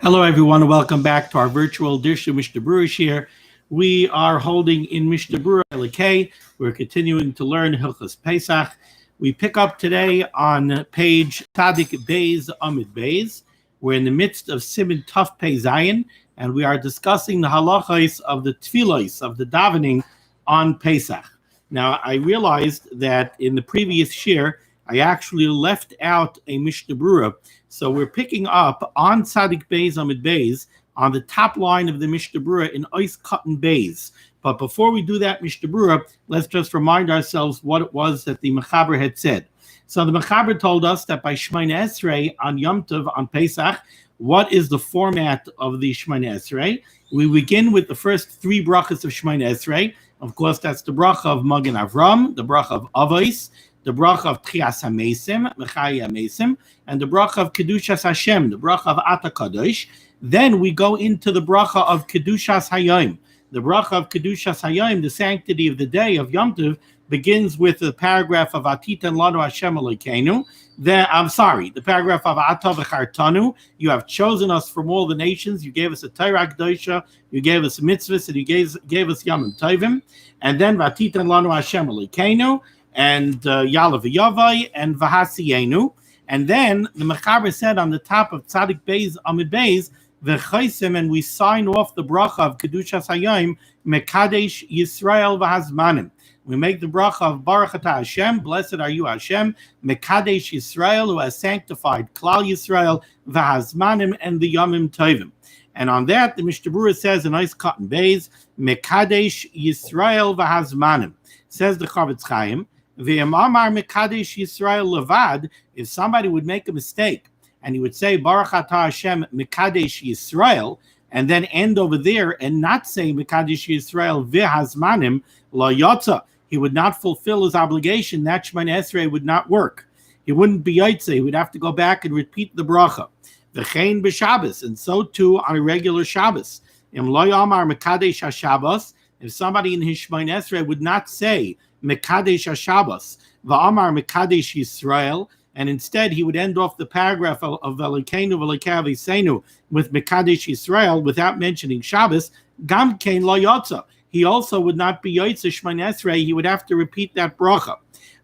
Hello, everyone, and welcome back to our virtual edition of Mishnah Berurah here. We are holding in Mishnah Berurah Elokei. We're continuing to learn Hilchos Pesach. We pick up today on page Tadik Beis Amid Beis. We're in the midst of Siman Tov Pei Zayin, and we are discussing the halachos of the tefillos, of the davening on Pesach. Now, I realized that in the previous year, I actually left out a Mishnah Berurah. So we're picking up on Tzadik Beis Amid Beis on the top line of the Mishnah Berurah in Ois Cotton Beis. But before we do that Mishnah Berurah, let's just remind ourselves what it was that the Mechaber had said. So the Mechaber told us that by Shemoneh Esrei on Yom Tov on Pesach, what is the format of the Shemoneh Esrei? We begin with the first three brachas of Shemoneh Esrei. Of course, that's the bracha of Magen Avram, the bracha of Avos, the bracha of Tchias HaMesim, Mechai HaMesim, and the bracha of Kedushas Hashem, the bracha of Ata Kadosh. Then we go into the bracha of Kedushas Hayom. The bracha of Kedushas Hayom, the sanctity of the day of Yom Tov, begins with the paragraph of Atitan Lanu Hashem Elokeinu. The paragraph of Ata V'chartanu. You have chosen us from all the nations. You gave us a Torah Kedosha. You gave us mitzvahs, and you gave us Yom Tovim. And then Atitan Lanu Hashem Elokeinu, and Yalav Yavai and Vahasiyenu. And then the Mechaber said on the top of Tzadik Beis Amid Beis, V'chaisim, and we sign off the bracha of Kedushas Hayom, Mekadesh Yisrael V'hazmanim. We make the bracha of Baruch Atah Hashem, blessed are you Hashem, Mekadesh Yisrael, who has sanctified Klal Yisrael, V'hazmanim, and the Yomim Tovim. And on that, the Mishnah Berurah says in Ois Cotton Beis, Mekadesh Yisrael V'hazmanim. Says the Chavetz Chaim, V'yamamar Mekadesh Yisrael levad, if somebody would make a mistake and he would say Baruch Atah Hashem Mekadesh Yisrael and then end over there and not say Mekadesh Yisrael v'hazmanim la yotza, he would not fulfill his obligation. That Shemoneh Esrei would not work. He wouldn't be yotze. He would have to go back and repeat the bracha. V'chein b'Shabbos, and so too on a regular Shabbos. Im lo yamar Mekadesh HaShabbos, if somebody in his Shemoneh Esrei would not say Mekadesh HaShabbos, Va'amar Mekadesh Yisrael, and instead he would end off the paragraph of Elokeinu v'Elokei Aviseinu with Mekadesh Yisrael without mentioning Shabbos, Gam Kein Lo Yotza. He also would not be Yotze Shemoneh Esrei. He would have to repeat that bracha.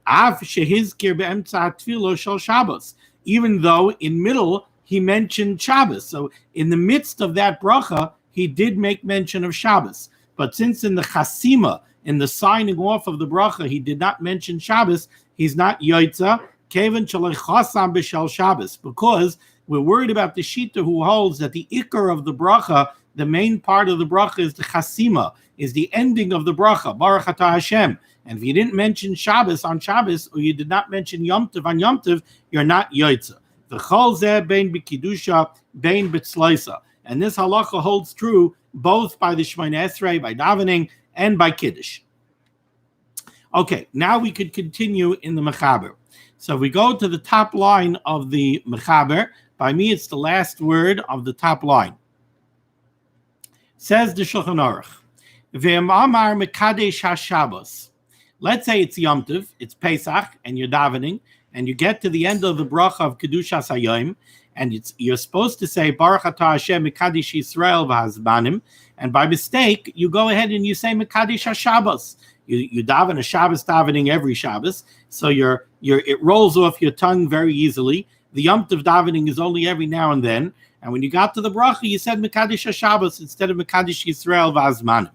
Av shehizkir be'emtza tefillah shel Shabbos. Even though in middle he mentioned Shabbos, so in the midst of that bracha he did make mention of Shabbos. But since in the chasima, in the signing off of the bracha, he did not mention Shabbos, he's not Yotza, Kevan Shalechasam B'Shel Shabbos, because we're worried about the Shita who holds that the Ikar of the bracha, the main part of the bracha is the chasima, is the ending of the bracha, Baruch Atah Hashem. And if you didn't mention Shabbos on Shabbos, or you did not mention Yom Tov on Yom Tov, you're not Yotza. V'chol zeh bein b'kidusha, bein b'tzlaisa. And this halacha holds true both by the Shemoneh Esrei, by davening, and by Kiddush. Okay, now we could continue in the Mechaber. So if we go to the top line of the Mechaber, by me it's the last word of the top line. Says the Shulchan Aruch, Ve'amar Mekadesh HaShabbos. Let's say it's Yom Tov, it's Pesach, and you're davening, and you get to the end of the bracha of Kedushas Hayom, and you're supposed to say Baruch Atah Hashem Mekadesh Yisrael v'hazmanim, and by mistake you go ahead and you say Mekadesh HaShabbos. You daven a Shabbos davening every Shabbos, so it rolls off your tongue very easily. The Yom Tov davening is only every now and then, and when you got to the bracha, you said Mekadesh HaShabbos instead of Mekadesh Yisrael v'hazmanim.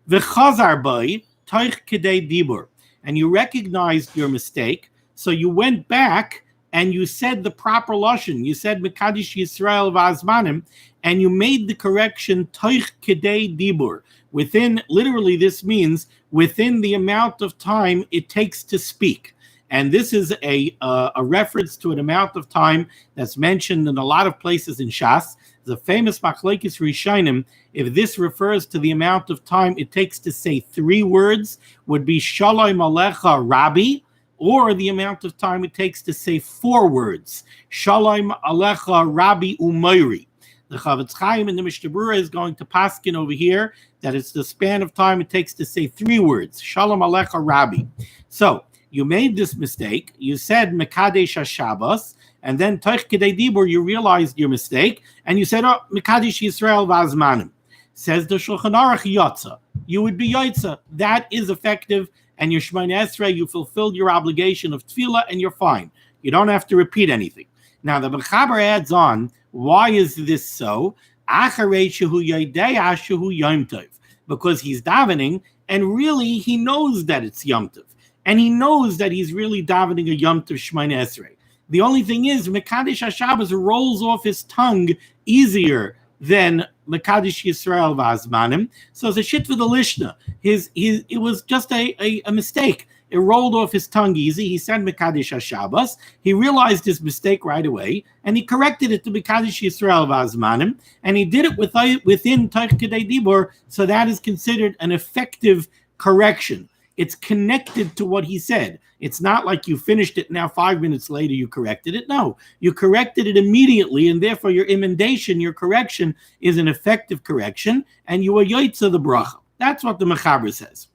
V'chazar b'y toich kedei dibur, and you recognized your mistake, so you went back and you said the proper lashon. You said Mekadesh Yisrael v'hazmanim, and you made the correction toich kedei dibur. Within, literally, this means within the amount of time it takes to speak. And this is a reference to an amount of time that's mentioned in a lot of places in Shas. The famous Machlokes Rishonim, if this refers to the amount of time it takes to say three words, would be Shalom Alecha Rabbi, or the amount of time it takes to say four words, Shalom Alecha Rabbi Umayri. The Chavetz Chaim in the Mishnah Berurah is going to paskin over here that it's the span of time it takes to say three words, Shalom Alecha Rabbi. So You made this mistake. You said Mekadesh HaShabbos, and then Toich Kedei Dibur, you realized your mistake, and you said, oh, Mekadesh Yisrael Vazmanim. Says the Shulchan Aruch Yotza. You would be Yotza. That is effective, and your Shemoneh Esrei, you fulfilled your obligation of Tefillah, and you're fine. You don't have to repeat anything. Now, the Mechaber adds on, why is this so? Acharei shehu yodea shehu Yom Tov. Because he's davening, and really he knows that it's Yom Tov. And he knows that he's really davening a Yom Tov Shemoneh Esrei. The only thing is, Mekadesh HaShabbos rolls off his tongue easier than Mekadesh Yisrael Vazmanim. So it's a shit for the Lishna. It was just a mistake. It rolled off his tongue easy. He said Mekadesh HaShabbos. He realized his mistake right away, and he corrected it to Mekadesh Yisrael Vazmanim, and he did it within Toich Kedei Dibur, so that is considered an effective correction. It's connected to what he said. It's not like you finished it, now 5 minutes later you corrected it. No, you corrected it immediately, and therefore your emendation, your correction, is an effective correction, and you are yotza the bracha. That's what the Mechaber says.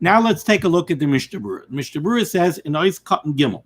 Now let's take a look at the Mishnah Berurah. Mishnah Berurah says in Ois Katan Gimel,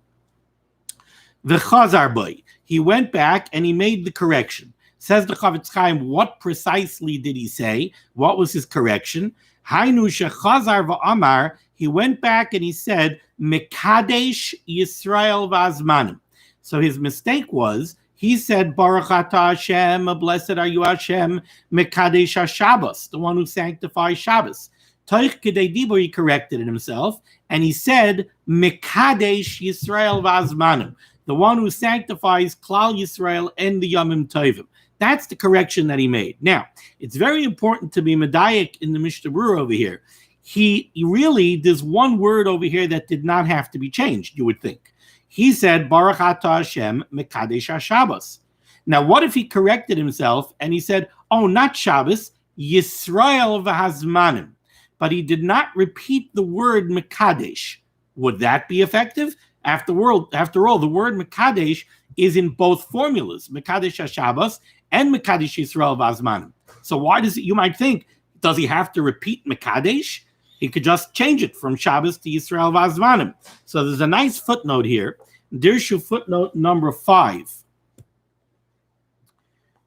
V'chazar boi. He went back and he made the correction. Says the Chavetz Chaim, what precisely did he say? What was his correction? Hainu shechazar v'amar. He went back and he said, Mekadesh Yisrael v'azmanim. So his mistake was, he said, Baruch atah Hashem, blessed are you Hashem, Mekadesh HaShabbos, the one who sanctifies Shabbos. Toich Kedei Dibur, he corrected himself, and he said, Mekadesh Yisrael v'azmanim, the one who sanctifies Klal Yisrael and the Yomim Tovim. That's the correction that he made. Now, it's very important to be medayik in the Mishnah Berurah over here. He really, there's one word over here that did not have to be changed, you would think. He said, Baruch atah Hashem, Mekadesh HaShabbos. Now, what if he corrected himself and he said, oh, not Shabbos, Yisrael v'hazmanim. But he did not repeat the word Mekadesh. Would that be effective? After all, the word Mekadesh is in both formulas, Mekadesh HaShabbos and Mekadesh Yisrael v'hazmanim. So why does it, you might think, does he have to repeat Mekadesh? He could just change it from Shabbos to Yisrael v'hazmanim. So there's a nice footnote here. Dirshu footnote number 5.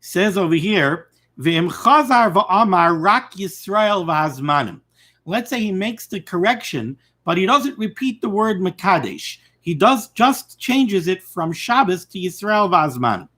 Says over here, V'im chazar v'amar rak Yisrael v'hazmanim. Let's say he makes the correction, but he doesn't repeat the word Mekadesh. He just changes it from Shabbos to Yisrael v'hazmanim.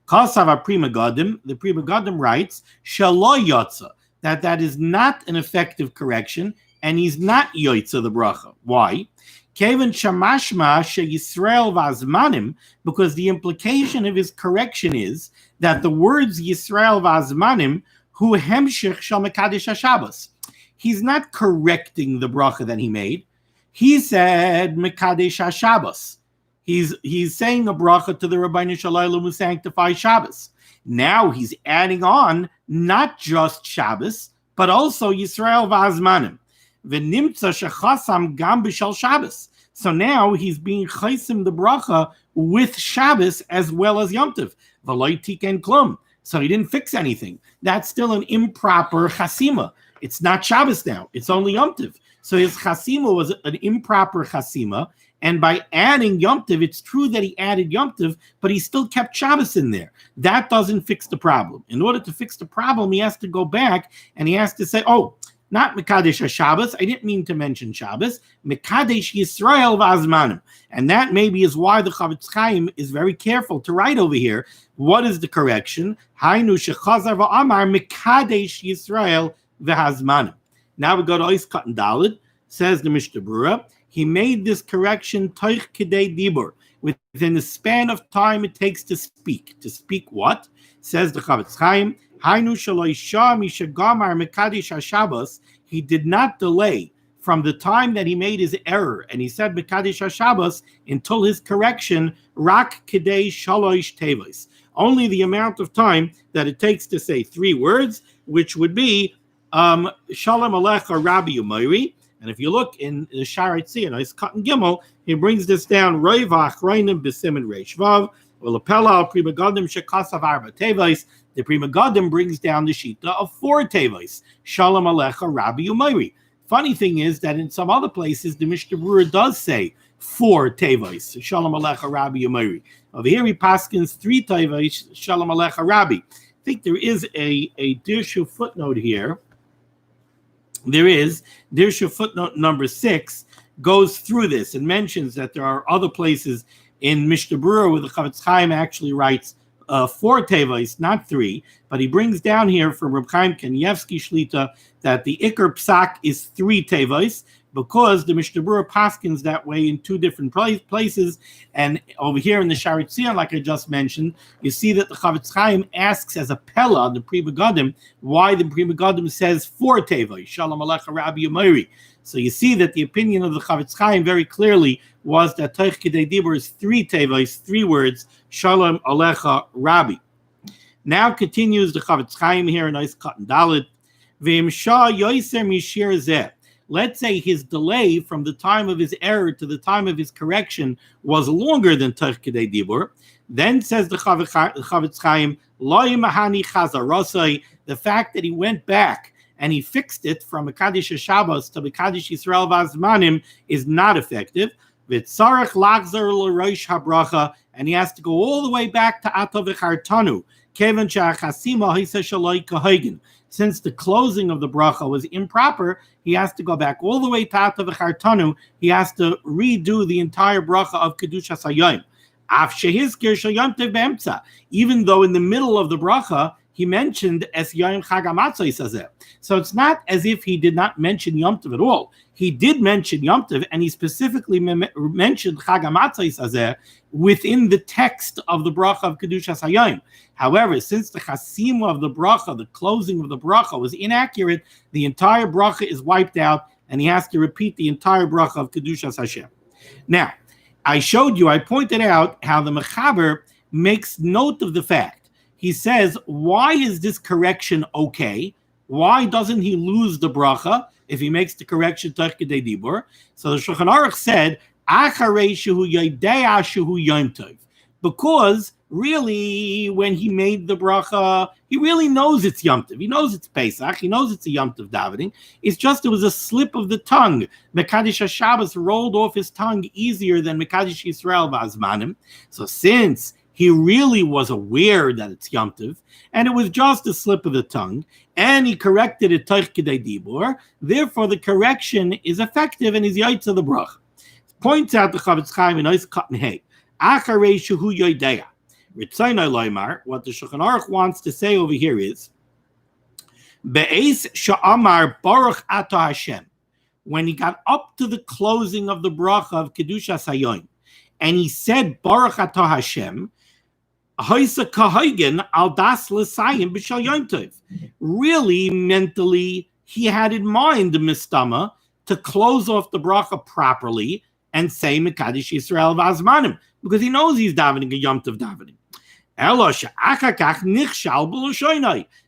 Kasav Pri Megadim, the Pri Megadim writes, Shelo yotza, that is not an effective correction, and he's not yotza the bracha. Why? Kevin shamashma she Yisrael v'azmanim, because the implication of his correction is that the words Yisrael v'azmanim hu hemshich shel Mekadesh HaShabbos. He's not correcting the bracha that he made. He said Mekadesh HaShabbos. He's saying a bracha to the Rabbeinu Shalom who sanctifies Shabbos. Now he's adding on not just Shabbos, but also Yisrael v'azmanim. V'nimtza shechasam gam b'shal Shabbos. So now he's being chaysim the bracha with Shabbos as well as Yom Tov. V'loi tiken klum. So he didn't fix anything. That's still an improper chasima. It's not Shabbos now. It's only Yom Tov. So his chasima was an improper chasima. And by adding Yom Tov, it's true that he added Yom Tov, but he still kept Shabbos in there. That doesn't fix the problem. In order to fix the problem, he has to go back and he has to say, oh, not Mekadesh HaShabbos. I didn't mean to mention Shabbos. Mekadesh Yisrael v'azmanim. And that maybe is why the Chavetz Chaim is very careful to write over here. What is the correction? Hainu shechazar v'amar Mekadesh Yisrael v'hazmanim. Now we go to Ois Katan Daled. Says the Mishnah Berurah. He made this correction Toich Kedei Dibur, within the span of time it takes to speak. To speak what? Says the Chavetz Chaim, Hainu shelo isha mishagamar Mekadesh HaShabbos. He did not delay from the time that he made his error, and he said Mekadesh HaShabbos until his correction, Rak Kedei Shalosh Tevos. Only the amount of time that it takes to say 3 words, which would be Shalom Alecha Rabbi Umayri. And if you look in the Shaarei Tzion, it's Katan Gimel, he brings this down, Roi v'achreinim b'simen reish vav, v'lepela al Pri Megadim shekasav arba tevos. The Pri Megadim brings down the shita of 4 tevos. Shalom Alecha Rabbi Umayri. Funny thing is that in some other places, the Mishnah Berurah does say 4 tevos. Shalom Alecha Rabbi Yomari. Over here he paskins 3 tevos. Shalom Alecha Rabbi. I think there is a Dirshu footnote here. There is. Dirshu footnote number 6 goes through this and mentions that there are other places in Mishnah Berurah where the Chavetz Chaim actually writes 4 tevos, not 3, but he brings down here from Reb Chaim Kanievsky Shlita that the Iker Psak is 3 tevos, because the Mishnah Berurah paskins that way in 2 different places. And over here in the Sharet Zion, like I just mentioned, you see that the Chavetz Chaim asks as a pella on the Pri Megadim why the Pri Megadim says 4 tevos, Shalom Alecha Rabbi Yomari. So you see that the opinion of the Chavetz Chaim very clearly was that Toich Kidei Dibur is 3 tevos, 3 words, Shalom Alecha Rabbi. Now continues the Chavetz Chaim here in Ois Katan Dalet. V'im Shah Yoiser Mishir Zeh. Let's say his delay from the time of his error to the time of his correction was longer than Toich Kidei Dibur. Then says the Chavetz Chaim, Lo Yimahani Chazarosai, the fact that he went back and he fixed it from Mekadesh Shabbos to Mekadesh Yisrael Vazmanim is not effective. V'tzarech lachzor l'roish habracha, and he has to go all the way back to Ato v'chartanu. Kevan she'achasima hisa shaloi kahagen. Since the closing of the bracha was improper, he has to go back all the way to Ato v'chartanu. He has to redo the entire bracha of Kedushas Hayom. Af shehizkir shel Yom Tov be'emtza. Even though in the middle of the bracha, he mentioned Es Yom Chag HaMatzah Sazeh. So it's not as if he did not mention Yom Tov at all. He did mention Yom Tov, and he specifically mentioned Chag HaMatzah Sazeh within the text of the bracha of Kedushas Hayom. However, since the chasima of the bracha, the closing of the bracha, was inaccurate, the entire bracha is wiped out, and he has to repeat the entire bracha of Kedushas Hashem. Now, I pointed out how the Mechaber makes note of the fact. He says, why is this correction okay? Why doesn't he lose the bracha if he makes the correction Toich Kidei Dibur? So the Shulchan Aruch said, Acharei shehu yodea shehu Yom Tov. Because really, when he made the bracha, he really knows it's Yom Tov. He knows it's Pesach. He knows it's a Yom Tov davening. It's just it was a slip of the tongue. Mekadesh HaShabbos rolled off his tongue easier than Mekadesh Yisrael Vazmanim. So since he really was aware that it's Yom Tov, and it was just a slip of the tongue, and he corrected it Toich Kidei Dibur. Therefore, the correction is effective and is Yaitz of the Brach. Points out the Chavetz Chaim in Ois Katan Hey. Acharei shehu yodea. Ritzaynai loymar. What the Shulchan Aruch wants to say over here is, Be'ez sha'amar baruch ato Hashem. When he got up to the closing of the bracha of Kedushas Hayom, and he said baruch ato Hashem, really, mentally, he had in mind the mistama to close off the bracha properly and say Mekadesh Yisrael Vazmanim, because he knows he's davening a Yom Tov davening.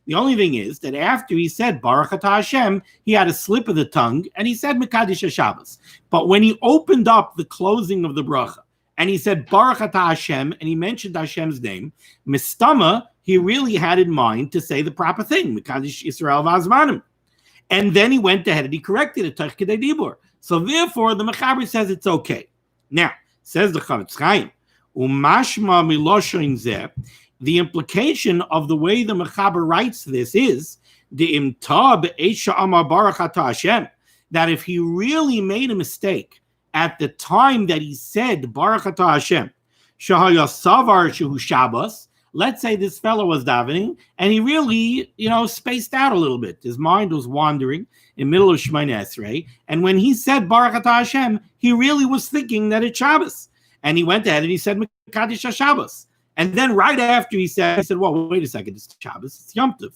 The only thing is that after he said Baruch Atah Hashem, he had a slip of the tongue and he said Mekadesh HaShabbos. But when he opened up the closing of the bracha, and he said Baruch Atah Hashem, and he mentioned Hashem's name, Mistama, he really had in mind to say the proper thing, Mekadesh Yisrael Vazmanim. And then he went ahead and he corrected it, Toich Kidei Dibur. So therefore, the Mechaber says it's okay. Now, says the Chavetz Chaim, Umashma miloshin zeh, the implication of the way the Mechaber writes this is, the imtab eisha amar Baruch Atah Hashem, that if he really made a mistake at the time that he said Baruch Atah Hashem, Shahaya Savar Shehu Shabbos, let's say this fellow was davening and he really, spaced out a little bit. His mind was wandering in the middle of Shemoneh Esrei, and when he said Baruch Atah Hashem, he really was thinking that it's Shabbos, and he went ahead and he said Mekadesh HaShabbos, and then right after he said, well, wait a second, it's Shabbos, it's Yom Tov.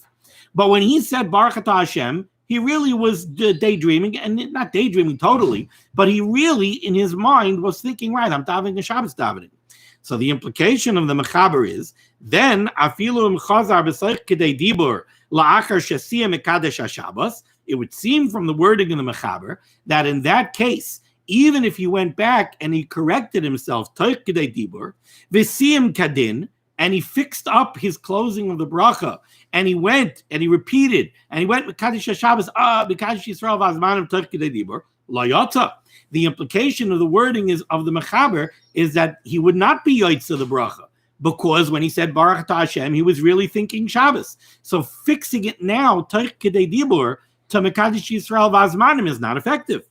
But when he said Baruch Atah Hashem, he really was daydreaming, and not daydreaming totally, but he really, in his mind, was thinking, right, I'm davening a Shabbos davening. So the implication of the Mechaber is, then, afilu im chazar b'soich kidei dibur la'achar shesiyah mekadesh HaShabbos, it would seem from the wording in the Mechaber that in that case, even if he went back and he corrected himself, toich kidei dibur, v'siyim kadin, and he fixed up his closing of the bracha, and he went and he repeated, and he went Mekadesh HaShabbos, Mekadesh Yisrael Vazmanim Toich Kidei Dibur, lo yotza. The implication of the wording is of the Mechaber is that he would not be yotza the bracha, because when he said Baruch Atah Hashem, he was really thinking Shabbos. So fixing it now, Toich Kedei Dibur, to Mekadesh Yisrael Vazmanim is not effective.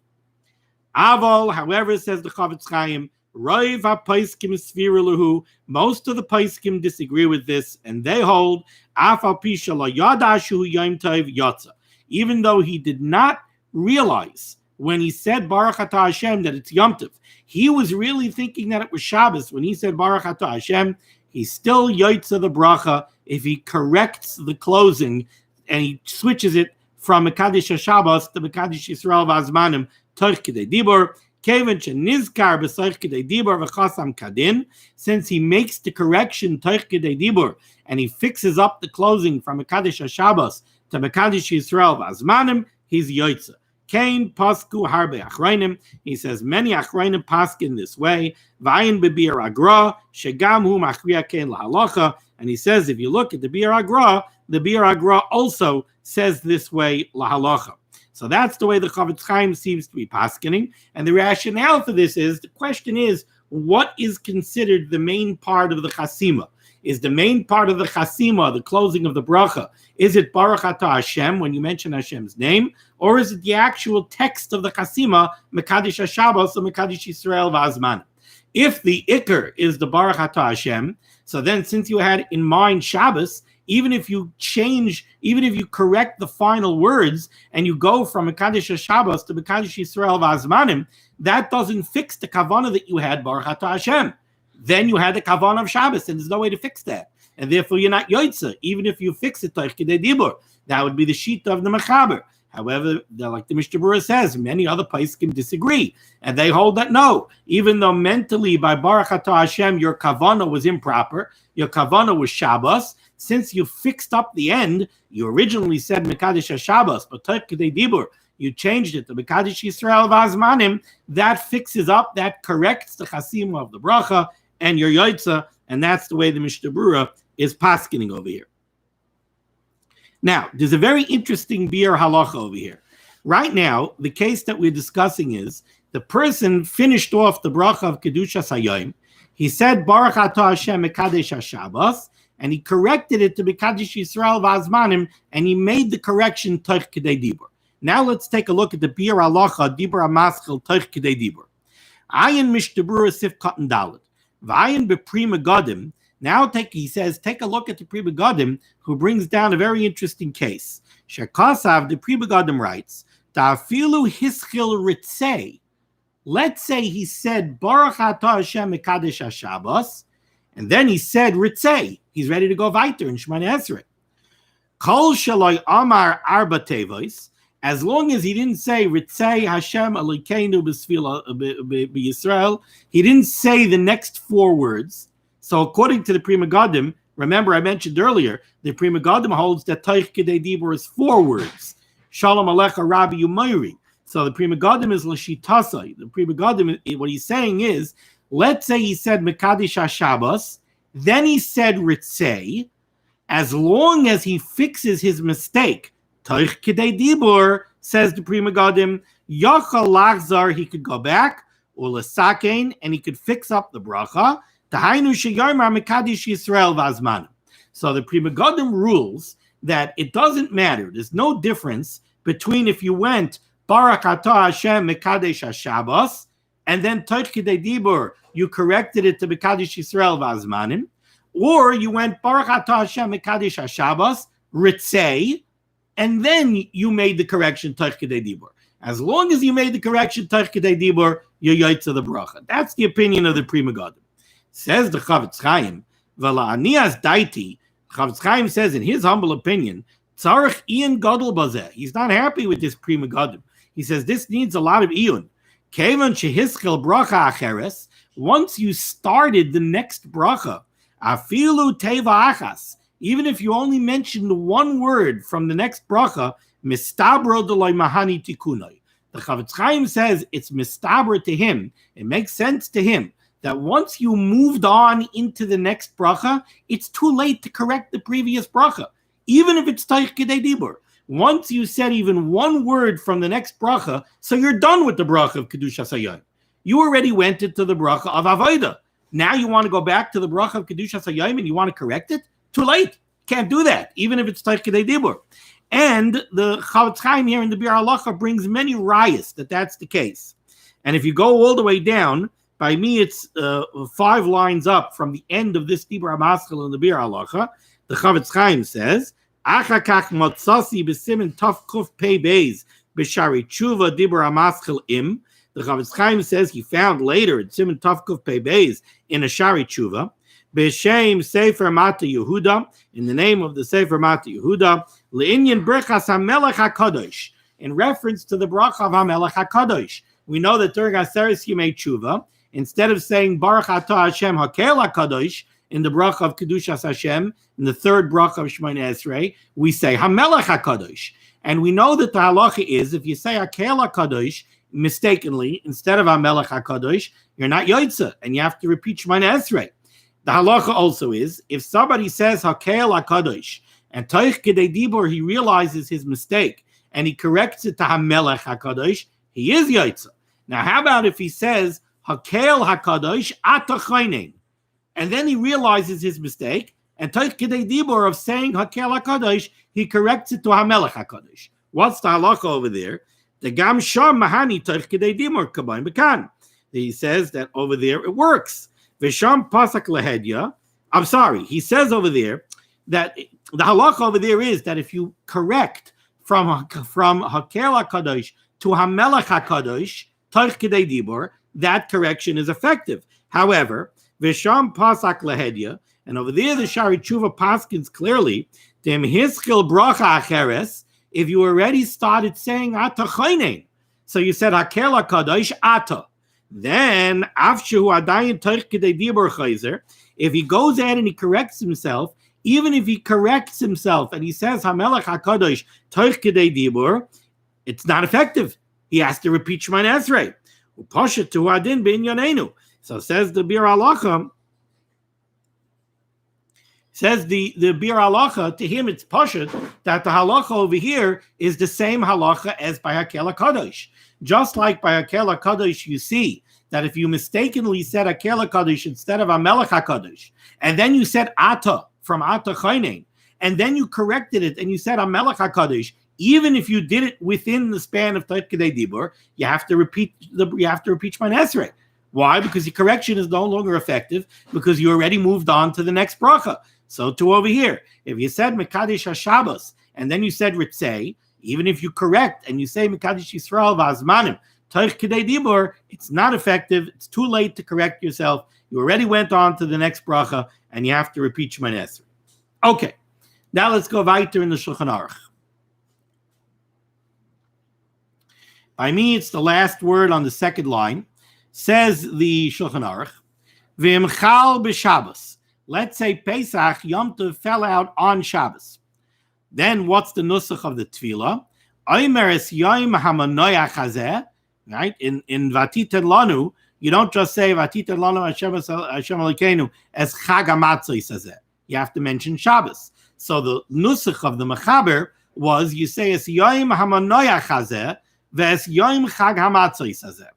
Aval, however, says the Chavetz Chaim, Roiv HaPaiskim Sfira Lahu, most of the Paiskim disagree with this, and they hold Afal Pisha Lo Yadashu Yom Tov Yotza. Even though he did not realize when he said Baruch Atah Hashem that it's Yom Tov, he was really thinking that it was Shabbos. When he said Baruch Atah Hashem, he's still Yotza the bracha if he corrects the closing and he switches it from Mekadesh HaShabbos to Mekadesh Yisrael Vazmanim Toich Kedei Dibur. Since he makes the correction Toich Kedei Dibur and he fixes up the closing from Mekadesh HaShabbos to Mekadesh Yisrael Vazmanim, he's Yotza. Kain pasku harbe achrayim. He says many achrayim paskin this way. Vayin bebir agra shegam hu machriya kain lahalacha. And he says if you look at the bir agra also says this way lahalacha. So that's the way the Chavetz Chaim seems to be paskening. And the rationale for this is, the question is, what is considered the main part of the chasima? Is the main part of the chasima, the closing of the bracha, is it Baruch Atah Hashem when you mention Hashem's name, or is it the actual text of the chasima, Mekadesh HaShabbos or Mekadesh Yisrael Vazman? If the ikar is the Baruch Atah Hashem, so then since you had in mind Shabbos, even if you correct the final words and you go from Mekadesh HaShabbos to Mekadesh Yisrael Vazmanim, that doesn't fix the kavanah that you had Baruch Atah Hashem. Then you had the kavanah of Shabbos, and there's no way to fix that. And therefore, you're not yotza, even if you fix it, Toich Kedei Dibur. That would be the sheet of the Mechaber. However, like the Mishnah Berurah says, many other Paiskim disagree. And they hold that no, even though mentally by Baruch Atah Hashem, your kavanah was improper, your kavanah was Shabbos, since you fixed up the end, you originally said Mekadesh HaShabbos, but Toich Kedei Dibur, you changed it to Mekadesh Yisrael Vazmanim, that fixes up, that corrects the chasima of the bracha, and your yotza, and that's the way the Mishnah Berurah is paskening over here. Now, there's a very interesting biur halacha over here. Right now, the case that we're discussing is the person finished off the bracha of Kedushas Hayom. He said Baruch Atah Hashem Mekadesh HaShabbos, and he corrected it to Mekadesh Yisrael Vazmanim, and he made the correction Toich Kedei Dibur. Now let's take a look at the biur halacha Dibur HaMaschil Toich Kedei Dibur. Ayin Mishnah Berurah Sif Katan Dalet. Vayin bePri Megadim. Now he says, take a look at the Pri Megadim, who brings down a very interesting case. Shekasav, the Pri Megadim writes, Ta'afilu hischil ritzei. Let's say he said Baruch Atah Hashem Mekadesh HaShabbos, and then he said ritzei. He's ready to go weiter in Shemoneh Esrei. Kol shaloi amar arba tevos. As long as he didn't say ritzei Hashem Elokeinu b'Yisrael, he didn't say the next four words. So according to the Pri Megadim, remember I mentioned earlier, the Pri Megadim holds that Toich Kedei Dibur is four words. Shalom Alecha Rabbi Umayri. So the Pri Megadim is l'shitasai. The Pri Megadim, what he's saying is, let's say he said Mekadesh HaShabbos, then he said ritzei. As long as he fixes his mistake, Toich Kedei Dibur, says the Pri Megadim, Yachal Lachzar, he could go back, or l'sakein, and he could fix up the bracha. Tahainu sheyomar Mekadesh Yisrael Vazman. So the Pri Megadim rules that it doesn't matter. There's no difference between if you went Baruch Atah Hashem Mekadesh HaShabbos, and then Toich Kedei Dibur, you corrected it to Mekadesh Yisrael Vazmanim, or you went Baruch Atah Hashem Mekadesh HaShabbos, ritzei, and then you made the correction Toich Kedei Dibur. As long as you made the correction Toich Kedei Dibur, you're yotza the bracha. That's the opinion of the Pri Megadim. Says the Chavetz Chaim, V'la'anias daiti. Chavetz Chaim says, in his humble opinion, tzarich iyun gadol bazeh. He's not happy with this Pri Megadim. He says this needs a lot of iyun. Kevan shehiskel bracha acheres. Once you started the next bracha, afilu teva achas. Even if you only mentioned one word from the next bracha, mistabro deloy mahani tikunoi. The Chavetz Chaim says it's mistabro to him. It makes sense to him that once you moved on into the next bracha, it's too late to correct the previous bracha, even if it's Toich Kedei Dibur. Once you said even one word from the next bracha, so you're done with the bracha of Kedushas Hayom. You already went into the bracha of Avodah. Now you want to go back to the bracha of Kedushas Hayom and you want to correct it? Too late. Can't do that, even if it's Taych Kedei Dibur. And the Chavetz Chaim here in the Biur Halacha brings many rayas that that's the case. And if you go all the way down, by me it's 5 lines up from the end of this Dibur HaMaschil in the Biur Halacha, the Chavetz Chaim says, Achakach motzasi b'simen tov kuf pei beis b'shari tshuva Dibur HaMaschil im. The Chavetz Chaim says he found later in Siman tov kuf pei beis in a Shari Tshuva, B'Shem Sefer Mata Yehuda, in the name of the Sefer Mata Yehuda, Le'inyan Brechas HaMelech HaKadosh, in reference to the bracha of HaMelech HaKadosh. We know that during Aseres Yimei Tshuva, instead of saying Baruch Atah Hashem Hakel HaKadosh, in the bracha of Kedushas Hashem, in the third bracha of Shemoneh Esrei, we say HaMelech HaKadosh. And we know that the halacha is, if you say Hakel HaKadosh, mistakenly, instead of HaMelech HaKadosh, you're not Yotzeh, and you have to repeat Shemoneh Esrei. The halacha also is, if somebody says Hakel HaKadosh, and Taych Kedei Dibur, he realizes his mistake, and he corrects it to HaMelech HaKadosh, he is Yotzeh. Now, how about if he says Hakel HaKadosh Ata Chaynein, and then he realizes his mistake, and Taych Kedei Dibur of saying Hakel HaKadosh, he corrects it to HaMelech HaKadosh. What's the halacha over there? The Gam Sham Mahani Taych Kedei Dibur Kabayin Bekan. He says that over there it works. Visham Pasak Lahedya. I'm sorry. He says over there that the halacha over there is that if you correct from Hakel HaKadosh to HaMelech HaKadosh, Taych Kedei Dibur, that correction is effective. However, Visham Pasak Lahedya, and over there the Shari Tshuva paskins clearly, Dem Hiskil Bracha Acheres, if you already started saying Ata Chaynein, so you said Hakel HaKadosh Ata, then Afshu Adayin Taych Kedei Dibur Chayzer, if he goes ahead and he corrects himself, even if he corrects himself and he says HaMelech HaKadosh Taych Kedei Dibur, it's not effective. He has to repeat Shemoneh Esrei. Upashat tu adin b'inyanenu. So says the Biur Halacha. Says the Biur Halacha, to him it's pashat that the halacha over here is the same halacha as by Hakel HaKadosh. Just like by Hakel HaKadosh, you see that if you mistakenly said Hakel HaKadosh instead of HaMelech HaKadosh, and then you said Ata from Ata Chaynein, and then you corrected it and you said HaMelech HaKadosh, even if you did it within the span of Taych Kedei Dibur, you have to repeat Shemoneh Esrei. Why? Because the correction is no longer effective because you already moved on to the next bracha. So too over here, if you said Mekadesh HaShabbos and then you said Ritzei, even if you correct and you say Mekadesh Yisrael V'Azmanim Taych Kedei Dibur, it's not effective. It's too late to correct yourself. You already went on to the next bracha and you have to repeat Shemoneh Esrei. Okay, now let's go weiter in the Shulchan Aruch. By me, it's the last word on the second line. Says the Shulchan Aruch, V'imchal b'Shabbos. Let's say Pesach, Yom Tov fell out on Shabbos. Then what's the nusach of the tefillah? Omer es Yom HaManoach Hazeh. Right? In Vatiten Lanu, you don't just say Vatiten Lanu Hashem Elokeinu as Chag HaMatzos Hazeh. You have to mention Shabbos. So the nusach of the Mechaber was you say es Yom HaManoach Hazeh v'es Yom Chag HaMatzos Hazeh.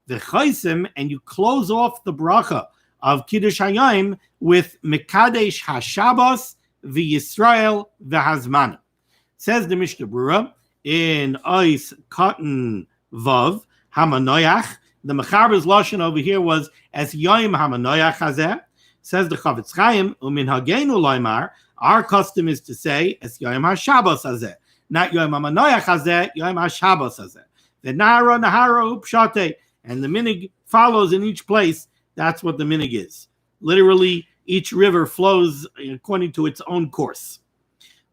The chaysim, and you close off the bracha of Kiddush Hayom with Mekadesh HaShabbos v'Yisrael v'Hazman. Says the Mishnah Berurah in Ois Cotton Vav Hamanoyach. The Mechaber's lashon over here was as Yom Hamanoyach Hazeh. Says the Chavetz Chaim Umin Hagenu Loymar. Our custom is to say as Yom HaShabbos Hazeh, not Yom Hamanoyach Hazeh, Yom HaShabbos Hazeh. The Nahara Upshate. And the minig follows in each place. That's what the minig is. Literally, each river flows according to its own course.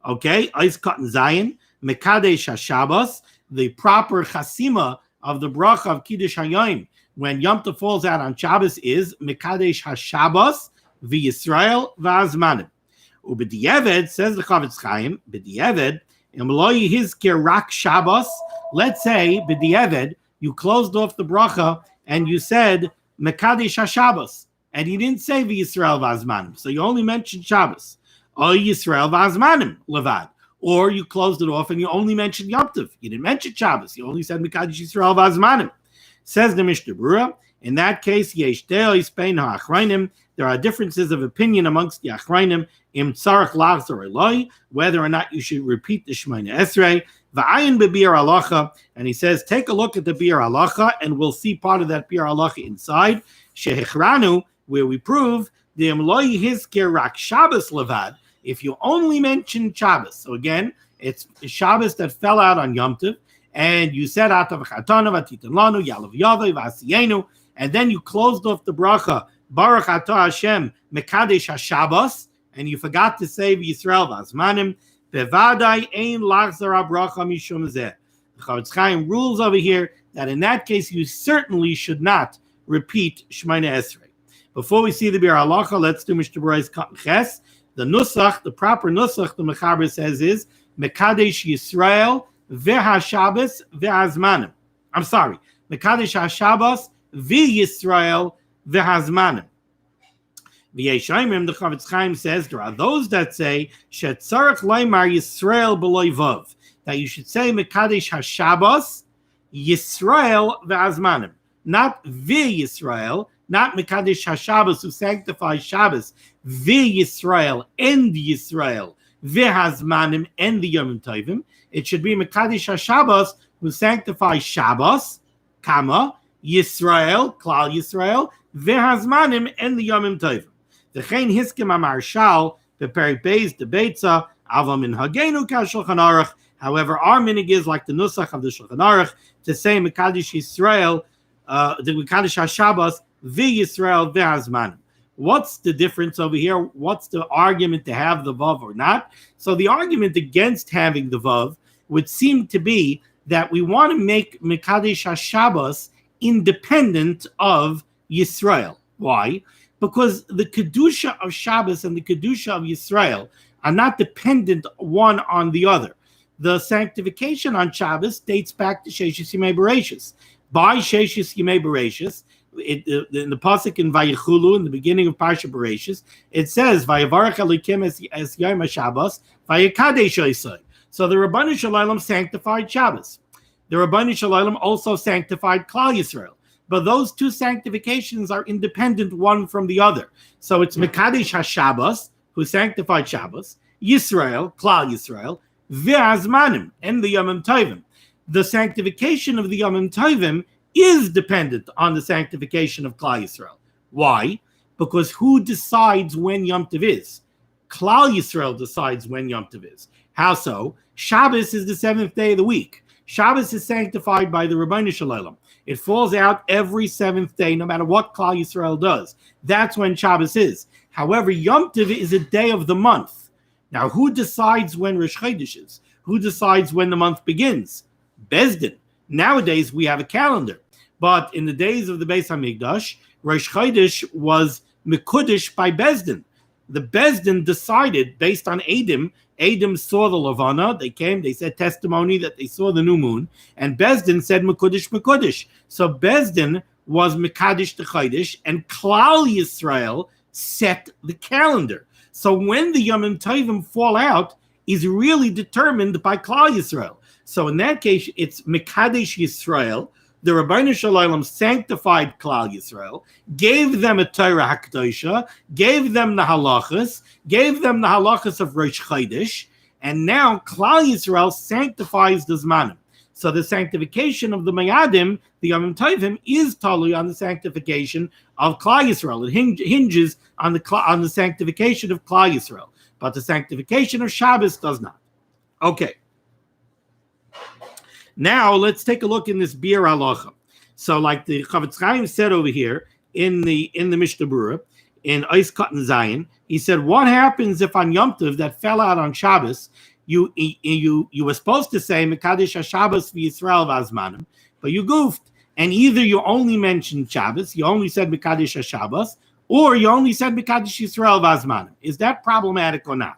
Okay, Eis Katan Zayin, Mekadesh HaShabbos, the proper chasima of the bracha of Kiddush Hayom when Yom Tov falls out on Shabbos is Mekadesh HaShabbos v'Yisrael v'Azmanim. Ub'di'eved, says the Chavetz Chaim, B'di'eved, Im lo yihizkir rak Shabbos, let's say, B'di'eved, you closed off the bracha and you said Mekadesh HaShabbos, and you didn't say V'Yisrael V'Azmanim, so you only mentioned Shabbos. O Yisrael V'Azmanim levad. Or you closed it off and you only mentioned Yom Tov. You didn't mention Shabbos. You only said Mekadesh Yisrael v'Azmanim. Says the Mishnah Berurah, in that case, yesh de'os bein ha'achrayim. There are differences of opinion amongst the achrayim im tzarich lachzor eloi, whether or not you should repeat the Shemoneh Esrei. Va'ayin be'biur halacha, and he says, take a look at the biur halacha, and we'll see part of that biur halacha inside. Shehichranu, where we prove the emloi hizker rak Shabbos levad. If you only mention Shabbos, so again, it's Shabbos that fell out on Yom Tov, and you said Atav Chatanav Atitan Lanu Yalav Yavei V'Asiyenu, and then you closed off the bracha Baruch Atah Hashem Mekadesh HaShabbos, and you forgot to say Yisrael V'Azmanim Bevadai Ein Lachzar Bracha Mishum Zeh. The Chavetz Chaim rules over here that in that case you certainly should not repeat Shemoneh Esrei. Before we see the biur halacha, let's do Mishnah Berurah's Katan Ches. The nusach, the proper nusach, the Mechaber says is Mekadesh Yisrael v'HaShabbos v'Azmanim. I'm sorry, Mekadesh HaShabbos v'Yisrael v'Azmanim. V'Yeshayimim, the Chavetz Chaim says there are those that say shetzarich leimar Yisrael b'loi vav, that you should say Mekadesh HaShabbos Yisrael v'Azmanim, not v'Yisrael, not Mekadesh HaShabbos, who sanctifies Shabbos, v'Yisrael and Yisrael, v'Hazmanim and the Yom Tovim. It should be Mekadesh HaShabbos, who sanctifies Shabbos, Kama, Yisrael, Klal Yisrael, v'Hazmanim and the Yom Tovim. V'chein hiskim amar shal, v'perik beis debeitza, avam in hagenu k'Shulchan Aruch. However, our minig is like the nusach of the Shulchan Aruch to say Mekadesh Yisrael, the Mekadesh HaShabbos, v'Yisrael v'Hazmanim. What's the difference over here? What's the argument to have the vav or not? So the argument against having the vav would seem to be that we want to make Mekadesh HaShabbos independent of Yisrael. Why? Because the Kedusha of Shabbos and the Kedusha of Yisrael are not dependent one on the other. The sanctification on Shabbos dates back to Sheshis Yimei Bereshis. By Sheshis Yimei Bereshis, in the pasuk in Vayichulu, in the beginning of Parsha Bereshis, it says Vayavarach Elokim es Yom HaShabbos Vayikadesh Osai. So the Rabbanu Shalom sanctified Shabbos. The Rabbanu Shalom also sanctified Klal Yisrael. But those two sanctifications are independent one from the other. So it's Mekadesh HaShabbos, who sanctified Shabbos, Yisrael, Klal Yisrael, V'Azmanim, and the Yom Tovim. The sanctification of the Yom Tovim is dependent on the sanctification of Klal Yisrael. Why? Because who decides when Yom Tov is? Klal Yisrael decides when Yom Tov is. How so? Shabbos is the seventh day of the week. Shabbos is sanctified by the Rabbanu Shalom. It falls out every seventh day, no matter what Klal Yisrael does. That's when Shabbos is. However, Yom Tov is a day of the month. Now, who decides when Rosh Chodesh is? Who decides when the month begins? Bezdin. Nowadays, we have a calendar. But in the days of the Beis HaMikdash, Rosh Chodesh was Mekudesh by Bezdin. The Bezdin decided, based on Eidim saw the Levana, they came, they said testimony that they saw the new moon, and Bezdin said Mekudesh, Mekudesh. So Bezdin was Mekadesh the Chodesh, and Klal Yisrael set the calendar. So when the Yom Tovim fall out is really determined by Klal Yisrael. So in that case, it's Mekadesh Yisrael. The Rabbanu Shalom sanctified Klal Yisrael, gave them a Torah HaKadosha, gave them the halachas of Rosh Chodesh, and now Klal Yisrael sanctifies the Zmanim. So the sanctification of the Mayadim, the Yom Tovim, is totally on the sanctification of Klal Yisrael. It hinges on the sanctification of Klal Yisrael, but the sanctification of Shabbos does not. Okay. Now let's take a look in this biur halacha. So, like the Chavetz Chaim said over here in the Mishnah Berurah, in Eis Katan Zayin, he said, what happens if on Yom Tov that fell out on Shabbos, you were supposed to say Mekadesh HaShabbos v'Yisrael v'Azmanim, but you goofed, and either you only mentioned Shabbos, you only said Mekadesh HaShabbos, or you only said Mekadesh Yisrael v'Azmanim. Is that problematic or not?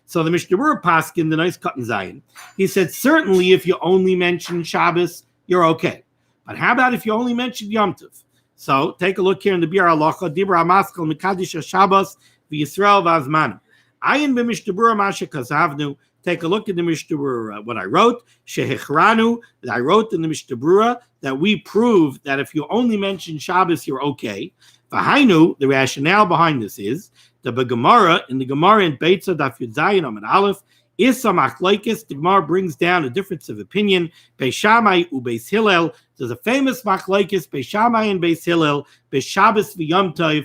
So the Mishnah Berurah Paskin, the nice Katan Zayin, he said, certainly if you only mention Shabbos, you're okay. But how about if you only mention Yom Tov? So take a look here in the biur halacha, Dibra Maskel Mekadesh HaShabbos v'Yisrael v'Azmanim. Ayin b'Mishnah Berurah Masha Kazavnu, Take a look in the Mishnah Berurah. What I wrote, Shehichranu, that I wrote in the Mishnah Berurah that we prove that if you only mention Shabbos, you're okay. V'hainu, the rationale behind this is the Gemara in Beitza Daf Yud Zayin Amud Aleph. Isa machlokes, the Gemara brings down a difference of opinion. Beis Shammai u Beis Hillel. There's a famous machlokes, Beis Shammai and Beis Hillel, Beis Shabbos v'Yom Tov,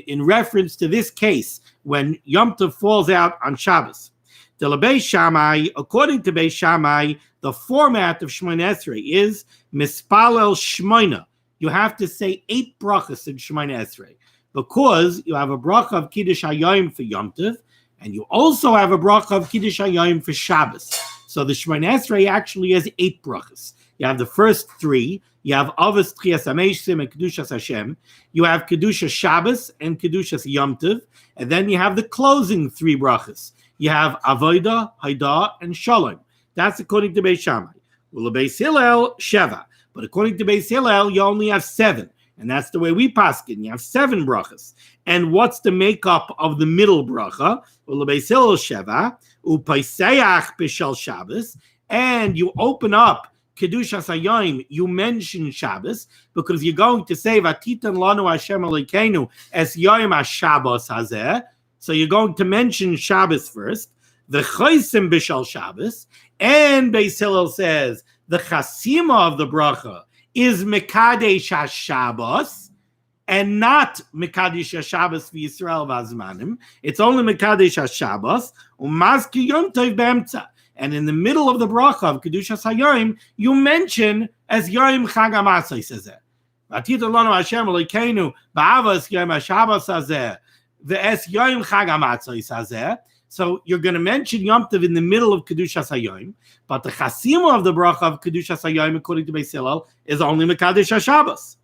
in reference to this case when Yom Tov falls out on Shabbos. The Beis Shammai, according to Beis Shammai, the format of Shemoneh Esrei is Mispalel Shmoina. You have to say 8 brachas in Shemoneh Esrei because you have a bracha of Kiddush Hayom for Yom Tov, and you also have a bracha of Kiddush Hayom for Shabbos. So the Shemoneh Esrei actually has 8 brachas. You have the first 3. You have Avos Tchias HaMeishim and Kedushas Hashem. You have Kedushas Shabbos and Kedushas Yom Tov. And then you have the closing 3 brachas. You have Avodah, Haidah, and Shalom. That's according to Beis Shammai. Well, the Beis Hillel, Sheva. But according to Beis Hillel, you only have 7. And that's the way we paskin. You have 7 brachas. And what's the makeup of the middle bracha? Well, the Beis Hillel Sheva, Upaiseach B'Shel Shabbos, and you open up Kedushas Hayom, you mention Shabbos, because you're going to say, Vatitan Lanu Hashem Elokeinu Es Yom HaShabbos Hazeh. So you're going to mention Shabbos first. The Chaysim B'Shel Shabbos, and Beis Hillel says, the Chasima of the bracha is Mekadesh HaShabbos, and not Mekadesh HaShabbos v'Yisrael v'Azmanim. It's only Mekadesh HaShabbos, Umazki Yom Tov B'Emtza. And in the middle of the bracha of Kedushas Hayom, you mention as Yom Chag HaMatzos Hazeh. V'atita lanu Hashem Elokeinu ba'avos Yom HaShabbos Hazeh v'es Yom Chag HaMatzos Hazeh. So you're going to mention Yom Tov in the middle of Kedushas Hayom, but the chasima of the bracha of Kedushas Hayom, according to Beis Hillel, is only Mekadesh HaShabbos.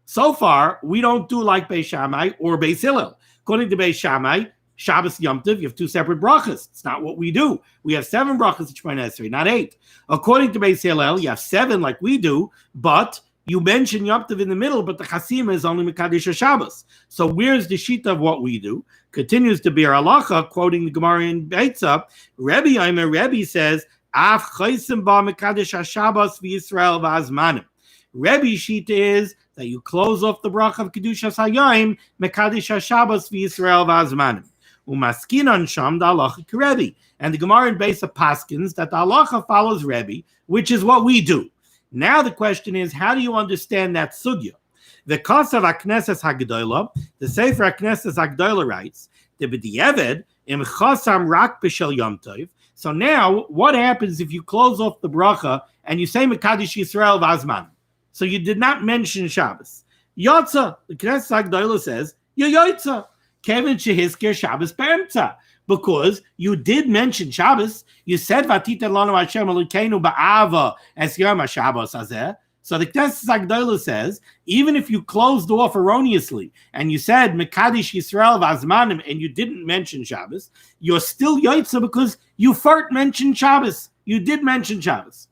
So far, we don't do like Beis Shammai or Beis Hillel. According to Beis Shammai, Shabbos Yom Tov, you have 2 separate brachas. It's not what we do. We have 7 brachas in Shemoneh Esrei, not 8. According to Beis Hillel, you have 7 like we do, but you mention Yom Tov in the middle, but the chasima is only Mekadesh HaShabbos. So where's the shita of what we do? Continues to be our halacha, quoting the Gemara in Beitza. Rebbe says, Af chaysim ba Mekadesh HaShabbos v'Yisrael v'Azmanim. Rebbe's shita is that you close off the bracha of Kedushas Hayom, Mekadesh HaShabbos v'Yisrael v'Azmanim. Umaskinon sham da halacha k'Rebbe. And the Gemara in Beis paskins that the halacha follows Rebbe, which is what we do. Now the question is, how do you understand that sugya? The Kosav HaKnesses HaGedolah, the Sefer HaKnesses HaGedolah writes, the B'di'eved im chasam rak b'shel Yom Tov. So now, what happens if you close off the bracha and you say Mekadesh Yisrael v'Azman? So you did not mention Shabbos. Yotza, the Knesset HaGedolah says, Yotza, Kevin Shehizker Shabbos Be'emtza. Because you did mention Shabbos. You said, Vatitan lanu Hashem Elokeinu ba'ava es Yom HaShabbos Hazeh. So the Knesset HaGedolah says, even if you closed off erroneously and you said Mekadesh Yisrael v'Azmanim and you didn't mention Shabbos, you're still Yotza because you mentioned Shabbos. You did mention Shabbos.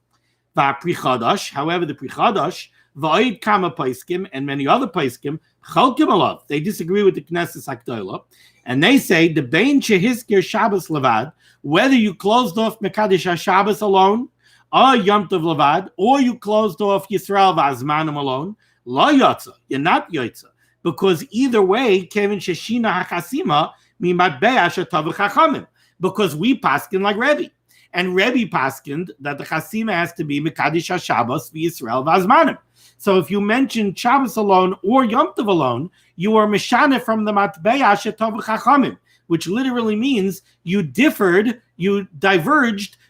Va'Pri Chadash, however, the Pri Chadash, Va'id Kama Paiskim, and many other Paiskim, Chalkim Alav, they disagree with the Knesset HaGedolah, and they say, the Bein Shehizker Shabbos Levad, whether you closed off Mekadesh HaShabbos alone, or Yom Tov Levad, or you closed off Yisrael v'Azmanim alone, Lo Yotza, you're not Yotza, because either way, Kevin Sheshina HaChasima, Mimatbeah Shetav Chachamim, because we paskin like Rebbe. And Rebbe paskined that the chasima has to be Mekadesh HaShabbos v'Yisrael v'Azmanim. So if you mention Shabbos alone or Yom Tov alone, you are mishane from the matbeya shetav chachamim, which literally means you diverged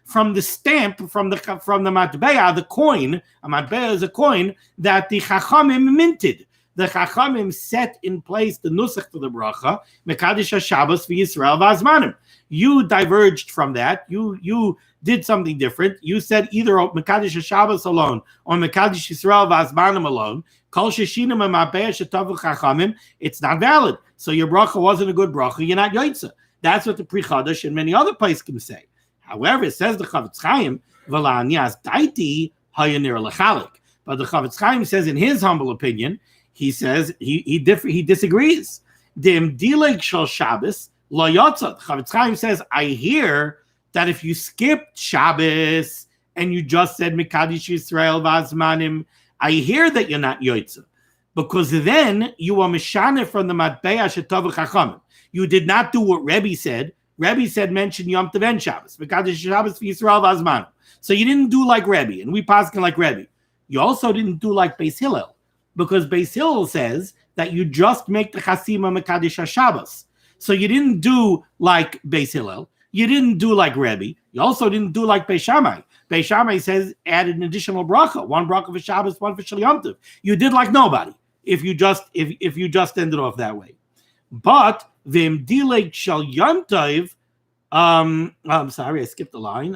from the stamp, from the matbeya, the coin. A matbeya is a coin that the chachamim minted. The chachamim set in place the nusach for the bracha, Mekadesh HaShabbos v'Yisrael v'Azmanim. You diverged from that. You did something different. You said either Mekadesh HaShabbos alone or Mekadesh Yisrael v'Azmanim alone. Kol sheshinim ha'mabeh shetavu chachamim. It's not valid. So your bracha wasn't a good bracha. You're not yotza. That's what the Pri Chadash and many other places can say. However, it says the Chavetz Chaim v'la'anias daiti hayanir lechalik. But the Chavetz Chaim says, in his humble opinion, he says he disagrees. Dem dileg shel Shabbos lo yotza. Chavetz Chaim says, I hear that if you skipped Shabbos and you just said Mekadesh Yisrael v'azmanim, I hear that you're not Yoitza, because then you are Mishane from the Matbeah Shetavu Chachamim. You did not do what Rebbe said. Rebbe said mention Yom Tov and Shabbos, Mekadesh Shabbos v'Yisrael v'azmanim. So you didn't do like Rebbe, and we paskin like Rebbe. You also didn't do like Beis Hillel, because Beis Hillel says that you just make the Chasima Mekadesh HaShabbos. So you didn't do like Beis Hillel. You didn't do like Rebbe. You also didn't do like Beis Shammai. Beis Shammai says add an additional bracha, one bracha for Shabbos, one for Shel Yom Tov. You did like nobody if you just ended off that way. But v'im dileg Shel Yom Tov. I'm sorry, I skipped the line.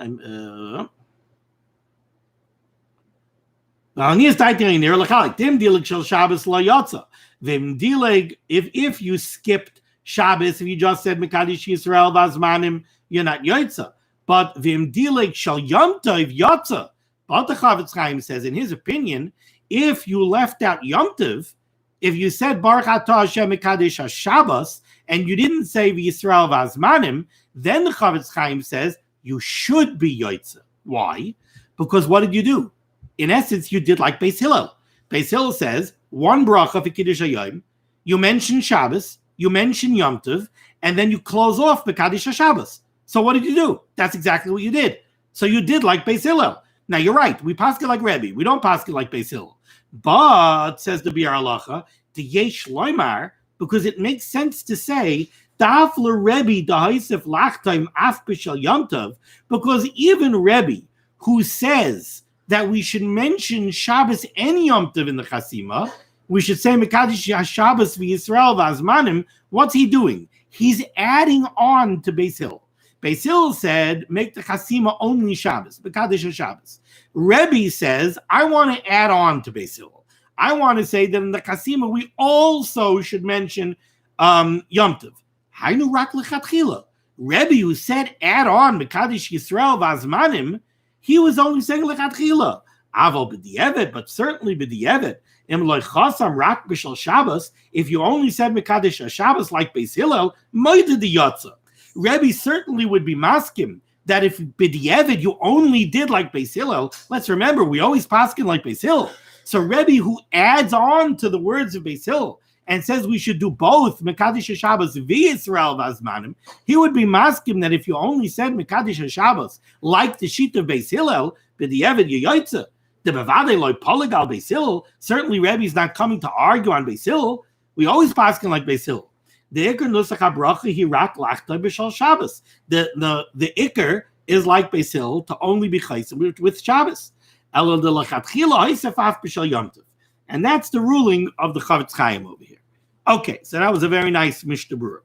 If you skipped Shabbos, if you just said Mekadesh Yisrael v'azmanim, you're not Yotza. But v'im dileg shel Yom Tov Yotza. But the Chavetz Chaim says, in his opinion, if you left out Yom Tov, if you said Baruch Atah Hashem Mekadesh HaShabbos, and you didn't say Yisrael v'azmanim, then the Chavetz Chaim says you should be Yotza. Why? Because what did you do? In essence, you did like Beis Hillel. Beis Hillel says, one bracha for Kiddush HaYom, you mention Shabbos, you mention Yom Tov, and then you close off Mekadesh HaShabbos. So what did you do? That's exactly what you did. So you did like Beis Hillel. Now you're right, we paskin like Rebbe. We don't paskin like Beis Hillel. But, says the Biur Halacha, the Yesh Loimar, because it makes sense to say, Daf Rebbe dahaisef lachtaim af b'shel Yom Tov, because even Rebbe, who says that we should mention Shabbos and Yom Tov in the Chasima, we should say Mekadesh HaShabbos v'Yisrael v'azmanim. What's he doing? He's adding on to Beis Hillel. Beis Hillel said, make the Chasima only Shabbos, Mekadesh HaShabbos. Rebbe says, I want to add on to Beis Hillel. I want to say that in the Chasima, we also should mention Yom Tov. Hainu rak lechatchila. Rebbe, who said add on Mekadesh Yisrael v'azmanim, he was only saying lechatchila. Aval b'di'evet, but certainly b'di'evet. Im loy chasam rak b'shal Shabbos. If you only said Mekadesh HaShabbos like Beis Hillel, moide the yotza. Rebbe certainly would be maskim that if b'di'evet you only did like Beis Hillel. Let's remember, we always paskin like Beis Hillel. So Rebbe, who adds on to the words of Beis Hillel and says we should do both Mekadesh HaShabbos v'Yisrael v'azmanim, he would be maskim that if you only said Mekadesh HaShabbos like the sheet of Beis Hillel, b'di'evet yoytza, the bevadei loy polygal Beis Hillel. Certainly Rebbe is not coming to argue on Beis Hillel. We always paskin like Beis Hillel. The ikar nusach habracha hirak lachtay b'shal Shabbos. The ikar is like Beis Hillel to only be chaysim with Shabbos. Elo de lachatchila haisef af b'shal Yom Tov. And that's the ruling of the Chavetz Chaim over here. Okay, so that was a very nice Mishnah Berurah.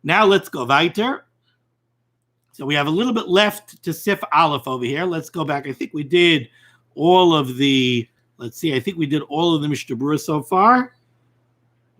Now let's go weiter. So we have a little bit left to Sif Aleph over here. Let's go back. I think we did all of the, I think we did all of the Mishnah Berurah so far.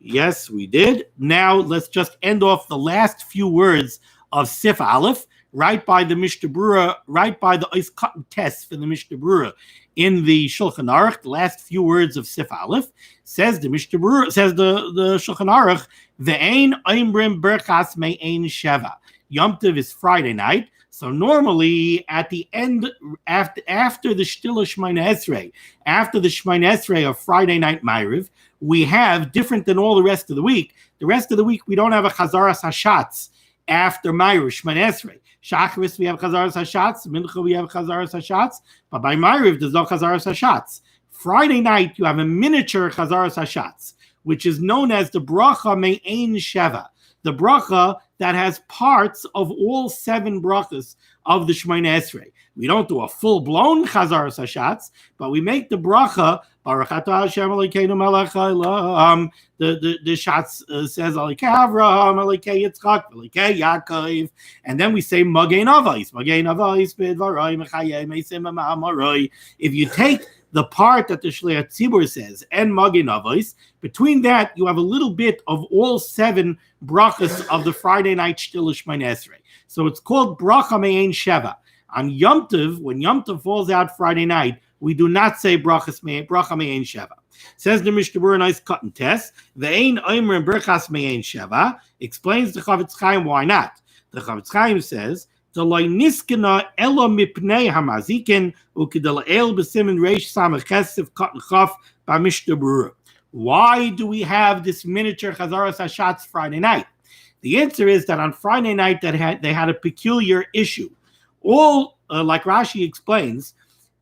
Yes, we did. Now let's just end off the last few words of Sif Aleph, right by the Mishnah Berurah, right by the Ois Katan test for the Mishnah Berurah in the Shulchan Aruch. The last few words of Sif Aleph says the Mishnah Berurah, says the Shulchan Aruch, ve'ein oimrim berchas me'ein sheva. Yom Tov is Friday night, so normally at the end, after the Shtila Shemoneh Esrei, after the Shemoneh Esrei of Friday night Ma'ariv, we have, different than all the rest of the week, we don't have a Chazaras Hashatz after Ma'ariv, Shemoneh Esrei. Shacharis, we have Chazaras Hashatz. Mincha, we have Chazaras Hashatz. But by Ma'ariv, there's no Chazaras Hashatz. Friday night, you have a miniature Chazaras Hashatz, which is known as the Bracha Me'ein Sheva, the bracha that has parts of all 7 brachas of the Shemoneh Esrei. We don't do a full-blown Chazaras Hashatz, but we make the bracha, Baruch Atah Hashem Elokeinu melech haolam. The Shatz says, Elokei Avraham, Elokei Yitzchak, Elokei Yaakov, and then we say, Magen Avos, B'dvaroi, Mechayeh, Meisim Ma'amaroi. If you take the part that the Shliach Tzibur says, and Magen Avos, between that, you have a little bit of all 7 brachas of the Friday night Shtil Shemoneh Esrei. So it's called Bracha Me'ein Sheva. On Yom Tov, when Yom Tov falls out Friday night, we do not say Bracha Me'ein Sheva. Says the Mishnah Berurah, nice cut and test. Ve'ein oimrim berchas me'ein sheva. Explains the Chavetz Chaim why not. The Chavetz Chaim says, Delay niskena elo mipnei hamazikin ukidelael b'simin reish samachesiv cotton chaf by Mishnah Berurah. Why do we have this miniature Chazaras Hashatz Friday night? The answer is that on Friday night they had a peculiar issue. Like Rashi explains,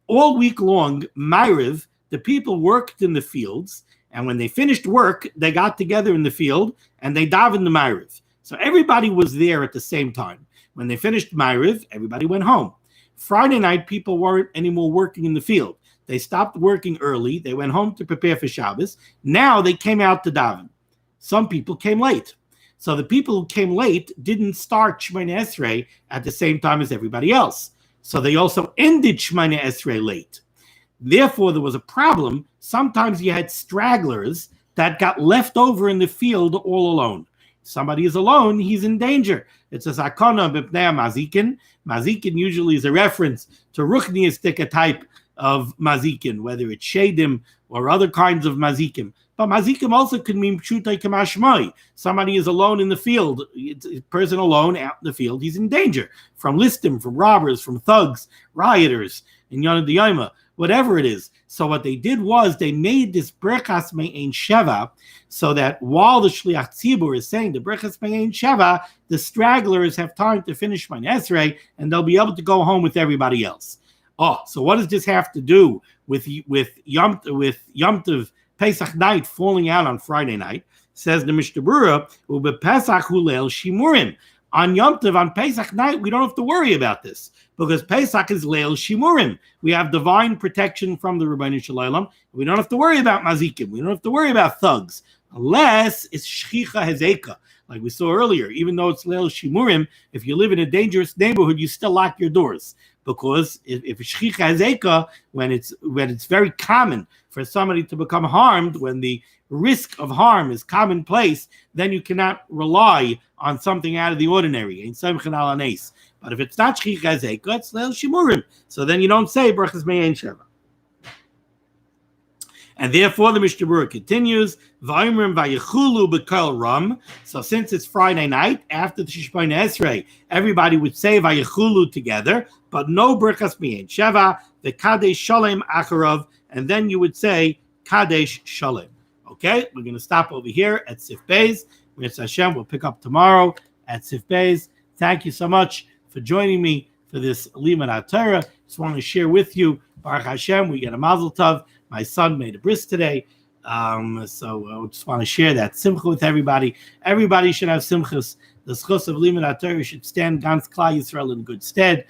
all week long, Ma'ariv, the people worked in the fields, and when they finished work, they got together in the field and they davened the Ma'ariv. So everybody was there at the same time. When they finished Ma'ariv, everybody went home. Friday night, people weren't anymore working in the field. They stopped working early. They went home to prepare for Shabbos. Now they came out to daven. Some people came late. So the people who came late didn't start Shemoneh Esrei at the same time as everybody else. So they also ended Shemoneh Esrei late. Therefore, there was a problem. Sometimes you had stragglers that got left over in the field all alone. Somebody is alone, he's in danger. It's a sakana b'pnei mazikin. Mazikin usually is a reference to ruchniistic type of mazikin, whether it's shadim or other kinds of mazikim. But mazikim also could mean pshutai kamashmai. Somebody is alone in the field. It's a person alone out in the field. He's in danger from listim, from robbers, from thugs, rioters, in Yonah D'Yoma, whatever it is. So what they did was they made this brechas me'ein sheva, so that while the shliach tzibur is saying the brechas me'ein sheva, the stragglers have time to finish Shemoneh Esrei, and they'll be able to go home with everybody else. Oh, so what does this have to do with Yom Tov Pesach night falling out on Friday night? Says the Mishnah Berurah, Pesach hulel shimurim. On Yom Tov, on Pesach night, we don't have to worry about this because Pesach is Leil Shimurim. We have divine protection from the Rebbeinu Shalom. We don't have to worry about mazikim. We don't have to worry about thugs unless it's Shchicha Hezeka. Like we saw earlier, even though it's Leil Shimurim, if you live in a dangerous neighborhood, you still lock your doors. Because if Shchicha Hezeka, when it's very common for somebody to become harmed, when the risk of harm is commonplace, then you cannot rely on something out of the ordinary. But if it's not Shchicha Hezeka, it's Leil Shimurim. So then you don't say Brachas Me'ein Sheva. And therefore the Mishnah Berurah continues, Vayimrim vayechulu b'kol ram. So since it's Friday night, after the Shemoneh Esrei, everybody would say vayechulu together, but no Brachas Me'ein Sheva, the Kadesh Shalem Acharav, and then you would say Kadesh Shalem. Okay, we're going to stop over here at Sif Beis. With Hashem, we'll pick up tomorrow at Sif Beis. Thank you so much for joining me for this Limud Torah. Just want to share with you, Baruch Hashem, we get a Mazel Tov. My son made a bris today, so I just want to share that simcha with everybody. Everybody should have simchas. The schus of Limud Torah should stand Gans Klal Yisrael in good stead.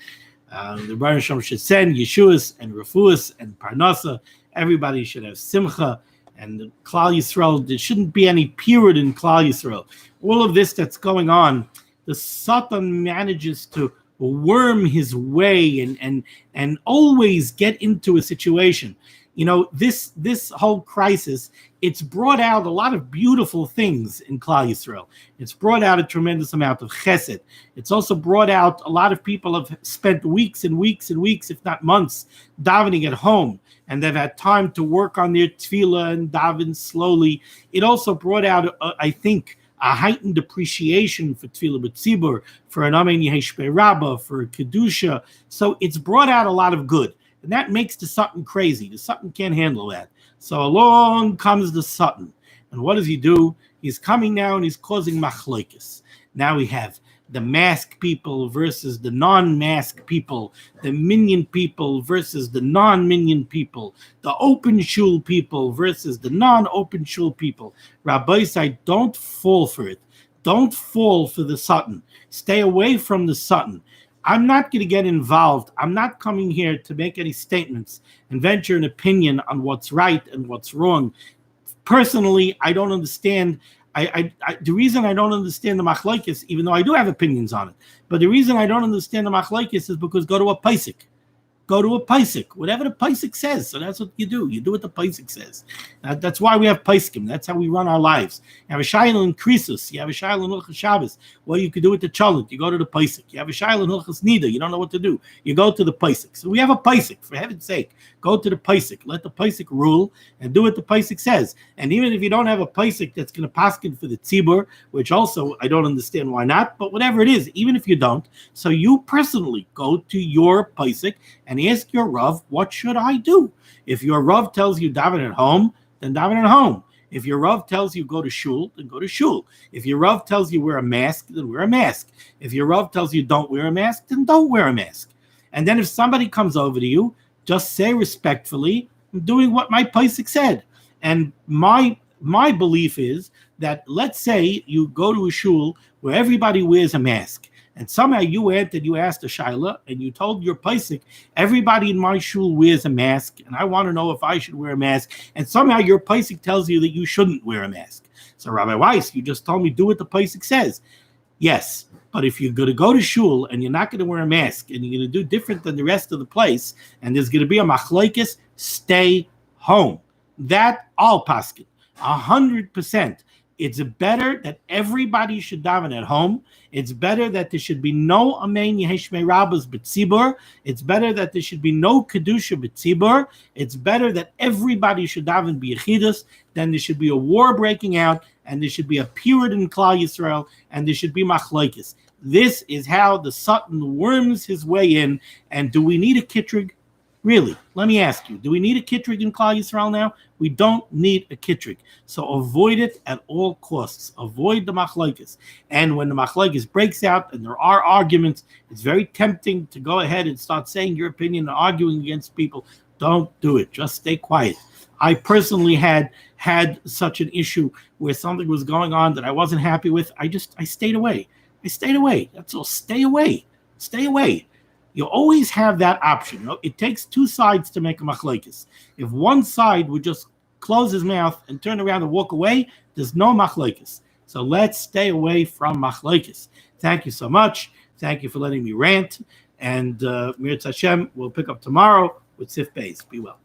The Baruch Hashem should send Yeshuas and Refuas and Parnasa. Everybody should have simcha. And the Klal Yisrael, there shouldn't be any period in Klal Yisrael. All of this that's going on, the Satan manages to worm his way and always get into a situation. You know, this whole crisis, it's brought out a lot of beautiful things in Klal Yisrael. It's brought out a tremendous amount of chesed. It's also brought out a lot of people have spent weeks and weeks and weeks, if not months, davening at home. And they've had time to work on their tefillah and daven slowly. It also brought out, I think, a heightened appreciation for tefillah b'tzibur, for an amen yeheshpei rabbah, for kedusha. So it's brought out a lot of good. And that makes the Satan crazy. The Satan can't handle that. So along comes the Satan. And what does he do? He's coming now and he's causing machlokes. Now we have the masked people versus the non-masked people, the minyan people versus the non-minyan people, the open shul people versus the non-open shul people. Rabbi said, don't fall for it. Don't fall for the Satan. Stay away from the Satan. I'm not going to get involved. I'm not coming here to make any statements and venture an opinion on what's right and what's wrong. Personally, I don't understand. The reason I don't understand the machlokes, even though I do have opinions on it, but the reason I don't understand the machlokes is because go to a Pesach. go to a paisik, whatever the paisik says. So that's what you do. You do what the paisik says. That's why we have paiskim. That's how we run our lives. You have a shayla in Krisus. You have a shayla in Hilchas Shabbos. What you could do with the cholent, you go to the paisik. You have a shayla in Hilchas Nida. You don't know what to do. You go to the paisik. So we have a paisik. For heaven's sake, go to the paisik. Let the paisik rule and do what the paisik says. And even if you don't have a paisik that's going to paskin for the tzibur, which also I don't understand why not, but whatever it is, even if you don't, so you personally go to your paisik and ask your Rav, what should I do? If your Rav tells you daven at home, then daven at home. If your Rav tells you go to shul, then go to shul. If your Rav tells you wear a mask, then wear a mask. If your Rav tells you don't wear a mask, then don't wear a mask. And then if somebody comes over to you, just say respectfully, I'm doing what my paisik said. And my belief is that, let's say you go to a shul where everybody wears a mask, and somehow you asked a shayla, and you told your paisik, everybody in my shul wears a mask, and I want to know if I should wear a mask, and somehow your paisik tells you that you shouldn't wear a mask. So Rabbi Weiss, you just told me do what the paisik says. Yes, but if you're going to go to shul and you're not going to wear a mask, and you're going to do different than the rest of the place, and there's going to be a machlokes, stay home. That all paskin, 100%. It's better that everybody should daven at home. It's better that there should be no amen yeheshmei rabbos b'tzibur. It's better that there should be no kedusha b'tzibur. It's better that everybody should daven b'yechidus. Then there should be a war breaking out, and there should be a period in Klal Yisrael, and there should be machlokes. This is how the Satan worms his way in. And do we need a kitrig? Really, let me ask you, do we need a kitrig in Klal Yisrael now? We don't need a kitrig. So avoid it at all costs. Avoid the machlokes. And when the machlokes breaks out and there are arguments, it's very tempting to go ahead and start saying your opinion and arguing against people. Don't do it. Just stay quiet. I personally had such an issue where something was going on that I wasn't happy with. I stayed away. That's all. Stay away. You always have that option. It takes two sides to make a machlokes. If one side would just close his mouth and turn around and walk away, there's no machlokes. So let's stay away from machlokes. Thank you so much. Thank you for letting me rant. And Mirz Hashem, we'll pick up tomorrow with Sif Beis. Be well.